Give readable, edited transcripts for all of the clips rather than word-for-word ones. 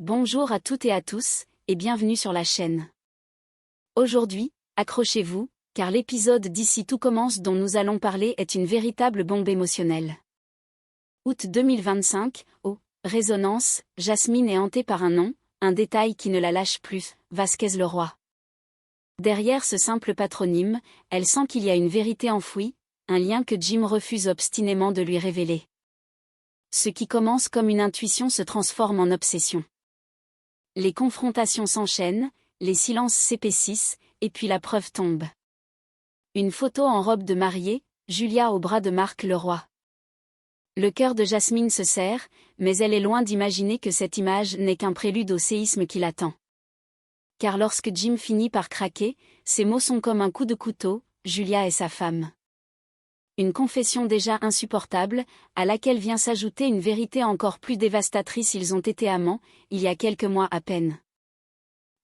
Bonjour à toutes et à tous, et bienvenue sur la chaîne. Aujourd'hui, accrochez-vous, car l'épisode d'Ici tout commence dont nous allons parler est une véritable bombe émotionnelle. Août 2025, Résonance, Jasmine est hantée par un nom, un détail qui ne la lâche plus, Vasquez Leroy. Derrière ce simple patronyme, elle sent qu'il y a une vérité enfouie, un lien que Jim refuse obstinément de lui révéler. Ce qui commence comme une intuition se transforme en obsession. Les confrontations s'enchaînent, les silences s'épaississent, et puis la preuve tombe. Une photo en robe de mariée, Julia au bras de Marc Leroy. Le cœur de Jasmine se serre, mais elle est loin d'imaginer que cette image n'est qu'un prélude au séisme qui l'attend. Car lorsque Jim finit par craquer, ses mots sont comme un coup de couteau, Julia est sa femme. Une confession déjà insupportable, à laquelle vient s'ajouter une vérité encore plus dévastatrice. Ils ont été amants, il y a quelques mois à peine.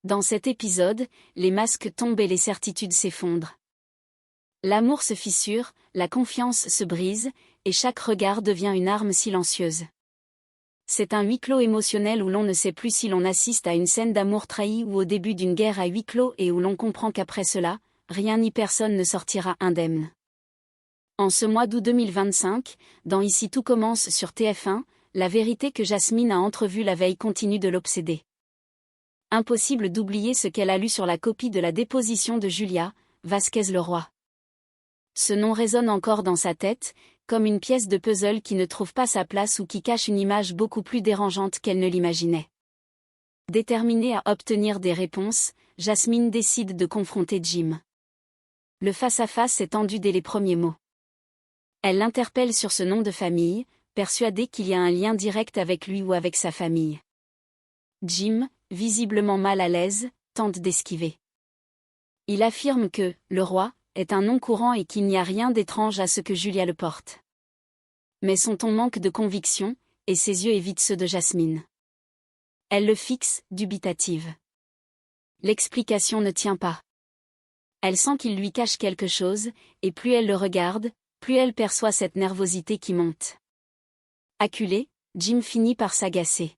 Dans cet épisode, les masques tombent et les certitudes s'effondrent. L'amour se fissure, la confiance se brise, et chaque regard devient une arme silencieuse. C'est un huis clos émotionnel où l'on ne sait plus si l'on assiste à une scène d'amour trahi ou au début d'une guerre à huis clos et où l'on comprend qu'après cela, rien ni personne ne sortira indemne. En ce mois d'août 2025, dans Ici tout commence sur TF1, la vérité que Jasmine a entrevue la veille continue de l'obséder. Impossible d'oublier ce qu'elle a lu sur la copie de la déposition de Julia, Vasquez Leroy. Ce nom résonne encore dans sa tête, comme une pièce de puzzle qui ne trouve pas sa place ou qui cache une image beaucoup plus dérangeante qu'elle ne l'imaginait. Déterminée à obtenir des réponses, Jasmine décide de confronter Jim. Le face-à-face est tendu dès les premiers mots. Elle l'interpelle sur ce nom de famille, persuadée qu'il y a un lien direct avec lui ou avec sa famille. Jim, visiblement mal à l'aise, tente d'esquiver. Il affirme que « Leroy » est un nom courant et qu'il n'y a rien d'étrange à ce que Julia le porte. Mais son ton manque de conviction, et ses yeux évitent ceux de Jasmine. Elle le fixe, dubitative. L'explication ne tient pas. Elle sent qu'il lui cache quelque chose, et plus elle le regarde, plus elle perçoit cette nervosité qui monte. Acculé, Jim finit par s'agacer.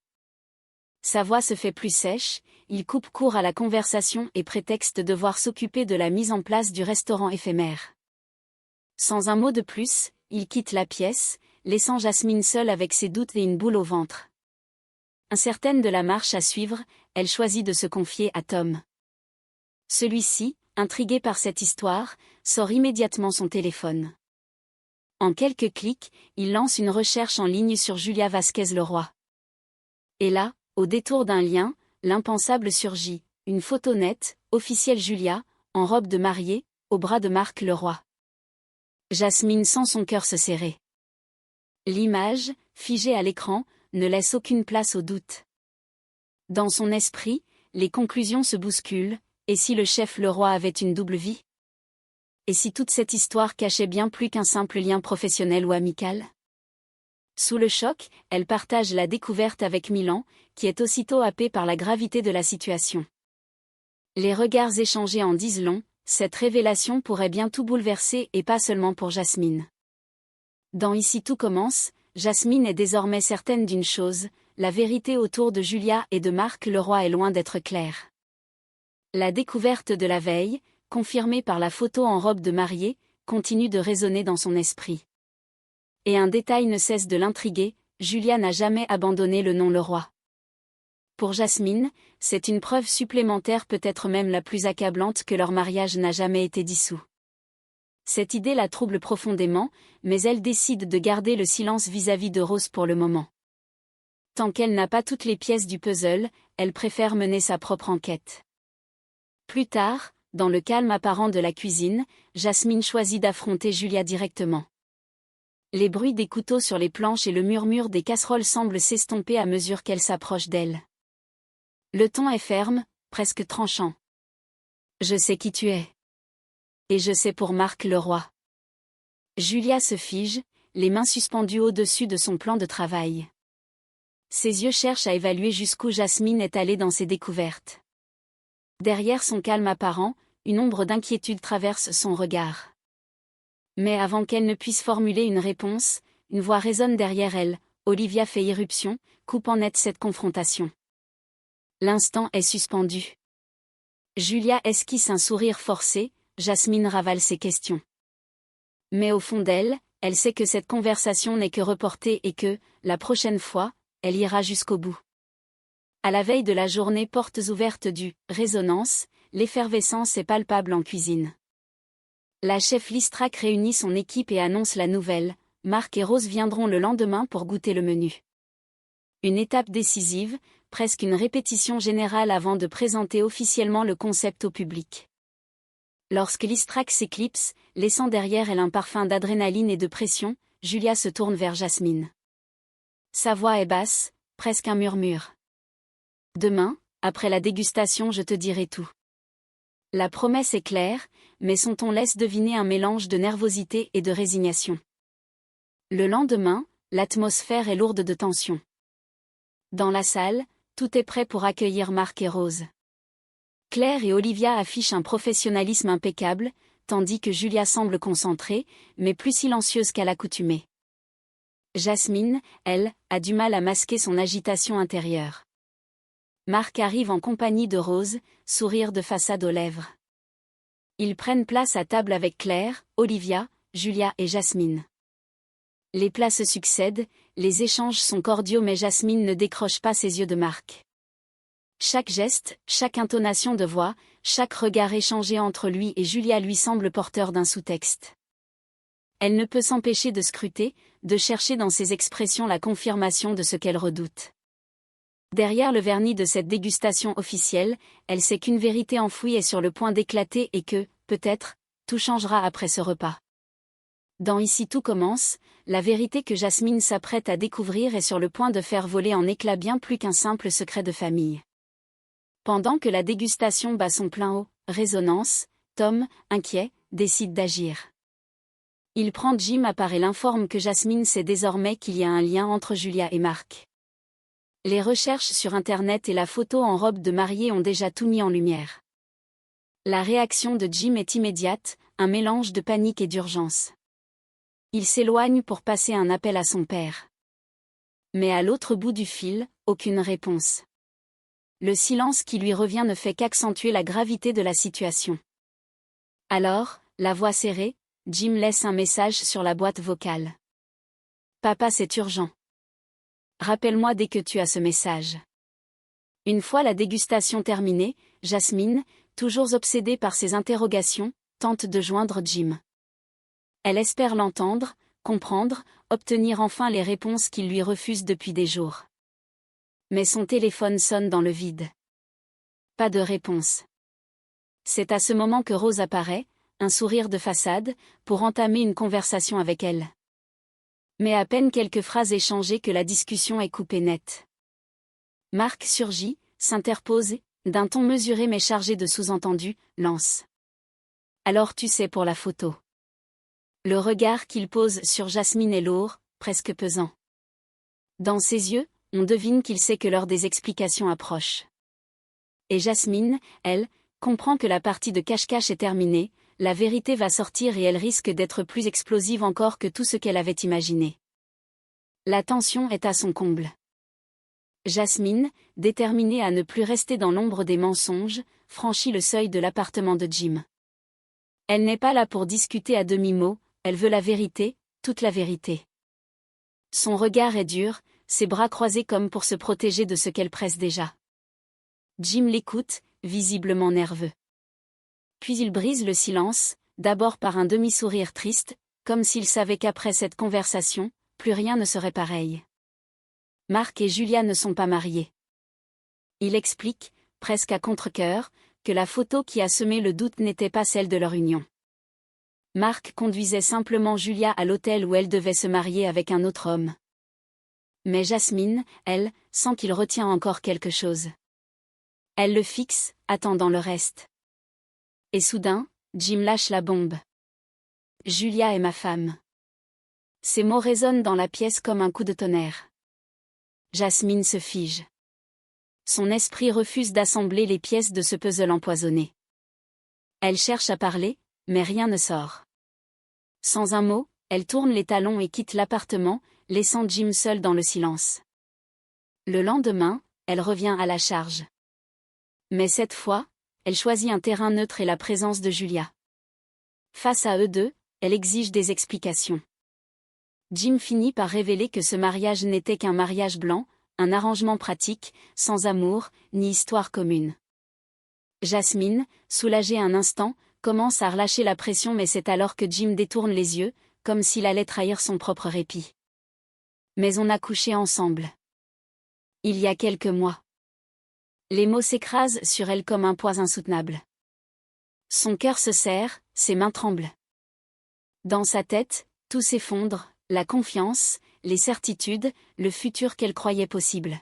Sa voix se fait plus sèche, il coupe court à la conversation et prétexte devoir s'occuper de la mise en place du restaurant éphémère. Sans un mot de plus, il quitte la pièce, laissant Jasmine seule avec ses doutes et une boule au ventre. Incertaine de la marche à suivre, elle choisit de se confier à Tom. Celui-ci, intrigué par cette histoire, sort immédiatement son téléphone. En quelques clics, il lance une recherche en ligne sur Julia Vasquez Leroy. Et là, au détour d'un lien, l'impensable surgit, une photo nette, officielle Julia, en robe de mariée, au bras de Marc Leroy. Jasmine sent son cœur se serrer. L'image, figée à l'écran, ne laisse aucune place au doute. Dans son esprit, les conclusions se bousculent, et si le chef Leroy avait une double vie ? Et si toute cette histoire cachait bien plus qu'un simple lien professionnel ou amical ? Sous le choc, elle partage la découverte avec Milan, qui est aussitôt happé par la gravité de la situation. Les regards échangés en disent long, cette révélation pourrait bien tout bouleverser et pas seulement pour Jasmine. Dans Ici tout commence, Jasmine est désormais certaine d'une chose, la vérité autour de Julia et de Marc Leroy est loin d'être claire. La découverte de la veille, confirmée par la photo en robe de mariée, continue de résonner dans son esprit. Et un détail ne cesse de l'intriguer, Julia n'a jamais abandonné le nom Leroy. Pour Jasmine, c'est une preuve supplémentaire, peut-être même la plus accablante, que leur mariage n'a jamais été dissous. Cette idée la trouble profondément, mais elle décide de garder le silence vis-à-vis de Rose pour le moment. Tant qu'elle n'a pas toutes les pièces du puzzle, elle préfère mener sa propre enquête. Plus tard, dans le calme apparent de la cuisine, Jasmine choisit d'affronter Julia directement. Les bruits des couteaux sur les planches et le murmure des casseroles semblent s'estomper à mesure qu'elle s'approche d'elle. Le ton est ferme, presque tranchant. Je sais qui tu es. Et je sais pour Marc Leroy. Julia se fige, les mains suspendues au-dessus de son plan de travail. Ses yeux cherchent à évaluer jusqu'où Jasmine est allée dans ses découvertes. Derrière son calme apparent, une ombre d'inquiétude traverse son regard. Mais avant qu'elle ne puisse formuler une réponse, une voix résonne derrière elle, Olivia fait irruption, coupant net cette confrontation. L'instant est suspendu. Julia esquisse un sourire forcé, Jasmine ravale ses questions. Mais au fond d'elle, elle sait que cette conversation n'est que reportée et que, la prochaine fois, elle ira jusqu'au bout. À la veille de la journée portes ouvertes du « Résonance », l'effervescence est palpable en cuisine. La chef Listrac réunit son équipe et annonce la nouvelle, Marc et Rose viendront le lendemain pour goûter le menu. Une étape décisive, presque une répétition générale avant de présenter officiellement le concept au public. Lorsque Listrac s'éclipse, laissant derrière elle un parfum d'adrénaline et de pression, Julia se tourne vers Jasmine. Sa voix est basse, presque un murmure. Demain, après la dégustation, je te dirai tout. La promesse est claire, mais son ton laisse deviner un mélange de nervosité et de résignation. Le lendemain, l'atmosphère est lourde de tension. Dans la salle, tout est prêt pour accueillir Marc et Rose. Claire et Olivia affichent un professionnalisme impeccable, tandis que Julia semble concentrée, mais plus silencieuse qu'à l'accoutumée. Jasmine, elle, a du mal à masquer son agitation intérieure. Marc arrive en compagnie de Rose, sourire de façade aux lèvres. Ils prennent place à table avec Claire, Olivia, Julia et Jasmine. Les plats se succèdent, les échanges sont cordiaux mais Jasmine ne décroche pas ses yeux de Marc. Chaque geste, chaque intonation de voix, chaque regard échangé entre lui et Julia lui semble porteur d'un sous-texte. Elle ne peut s'empêcher de scruter, de chercher dans ses expressions la confirmation de ce qu'elle redoute. Derrière le vernis de cette dégustation officielle, elle sait qu'une vérité enfouie est sur le point d'éclater et que, peut-être, tout changera après ce repas. Dans Ici tout commence, la vérité que Jasmine s'apprête à découvrir est sur le point de faire voler en éclats bien plus qu'un simple secret de famille. Pendant que la dégustation bat son plein haut, Résonance, Tom, inquiet, décide d'agir. Il prend Jim à part et l'informe que Jasmine sait désormais qu'il y a un lien entre Julia et Marc. Les recherches sur Internet et la photo en robe de mariée ont déjà tout mis en lumière. La réaction de Jim est immédiate, un mélange de panique et d'urgence. Il s'éloigne pour passer un appel à son père. Mais à l'autre bout du fil, aucune réponse. Le silence qui lui revient ne fait qu'accentuer la gravité de la situation. Alors, la voix serrée, Jim laisse un message sur la boîte vocale. « Papa, c'est urgent. Rappelle-moi dès que tu as ce message. » Une fois la dégustation terminée, Jasmine, toujours obsédée par ses interrogations, tente de joindre Jim. Elle espère l'entendre, comprendre, obtenir enfin les réponses qu'il lui refuse depuis des jours. Mais son téléphone sonne dans le vide. Pas de réponse. C'est à ce moment que Rose apparaît, un sourire de façade, pour entamer une conversation avec elle. Mais à peine quelques phrases échangées que la discussion est coupée net. Marc surgit, s'interpose, d'un ton mesuré mais chargé de sous-entendus, lance. « Alors tu sais pour la photo. » Le regard qu'il pose sur Jasmine est lourd, presque pesant. Dans ses yeux, on devine qu'il sait que l'heure des explications approche. Et Jasmine, elle, comprend que la partie de cache-cache est terminée, la vérité va sortir et elle risque d'être plus explosive encore que tout ce qu'elle avait imaginé. La tension est à son comble. Jasmine, déterminée à ne plus rester dans l'ombre des mensonges, franchit le seuil de l'appartement de Jim. Elle n'est pas là pour discuter à demi-mot, elle veut la vérité, toute la vérité. Son regard est dur, ses bras croisés comme pour se protéger de ce qu'elle presse déjà. Jim l'écoute, visiblement nerveux. Puis il brise le silence, d'abord par un demi-sourire triste, comme s'il savait qu'après cette conversation, plus rien ne serait pareil. Marc et Julia ne sont pas mariés. Il explique, presque à contre-cœur, que la photo qui a semé le doute n'était pas celle de leur union. Marc conduisait simplement Julia à l'hôtel où elle devait se marier avec un autre homme. Mais Jasmine, elle, sent qu'il retient encore quelque chose. Elle le fixe, attendant le reste. Et soudain, Jim lâche la bombe. « Julia est ma femme. » Ces mots résonnent dans la pièce comme un coup de tonnerre. Jasmine se fige. Son esprit refuse d'assembler les pièces de ce puzzle empoisonné. Elle cherche à parler, mais rien ne sort. Sans un mot, elle tourne les talons et quitte l'appartement, laissant Jim seul dans le silence. Le lendemain, elle revient à la charge. Mais cette fois, elle choisit un terrain neutre et la présence de Julia. Face à eux deux, elle exige des explications. Jim finit par révéler que ce mariage n'était qu'un mariage blanc, un arrangement pratique, sans amour, ni histoire commune. Jasmine, soulagée un instant, commence à relâcher la pression, mais c'est alors que Jim détourne les yeux, comme s'il allait trahir son propre répit. Mais on a couché ensemble. Il y a quelques mois. Les mots s'écrasent sur elle comme un poids insoutenable. Son cœur se serre, ses mains tremblent. Dans sa tête, tout s'effondre, la confiance, les certitudes, le futur qu'elle croyait possible.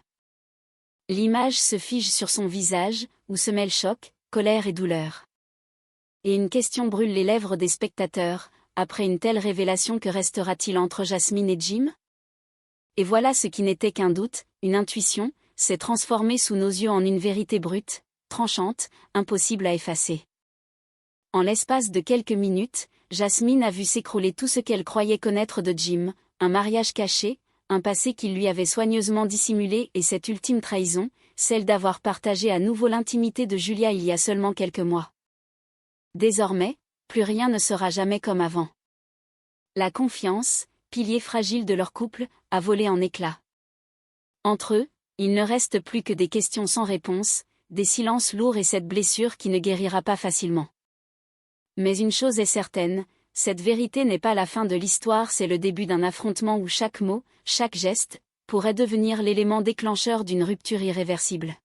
L'image se fige sur son visage, où se mêlent choc, colère et douleur. Et une question brûle les lèvres des spectateurs, après une telle révélation, que restera-t-il entre Jasmine et Jim? Et voilà, ce qui n'était qu'un doute, une intuition, s'est transformé sous nos yeux en une vérité brute, tranchante, impossible à effacer. En l'espace de quelques minutes, Jasmine a vu s'écrouler tout ce qu'elle croyait connaître de Jim, un mariage caché, un passé qu'il lui avait soigneusement dissimulé, et cette ultime trahison, celle d'avoir partagé à nouveau l'intimité de Julia il y a seulement quelques mois. Désormais, plus rien ne sera jamais comme avant. La confiance, pilier fragile de leur couple, a volé en éclats. Entre eux, il ne reste plus que des questions sans réponse, des silences lourds et cette blessure qui ne guérira pas facilement. Mais une chose est certaine, cette vérité n'est pas la fin de l'histoire, c'est le début d'un affrontement où chaque mot, chaque geste, pourrait devenir l'élément déclencheur d'une rupture irréversible.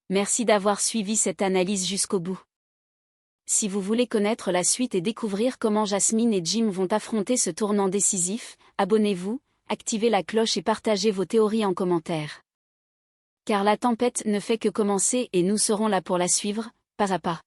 Merci d'avoir suivi cette analyse jusqu'au bout. Si vous voulez connaître la suite et découvrir comment Jasmine et Jim vont affronter ce tournant décisif, abonnez-vous, activez la cloche et partagez vos théories en commentaire. Car la tempête ne fait que commencer et nous serons là pour la suivre, pas à pas.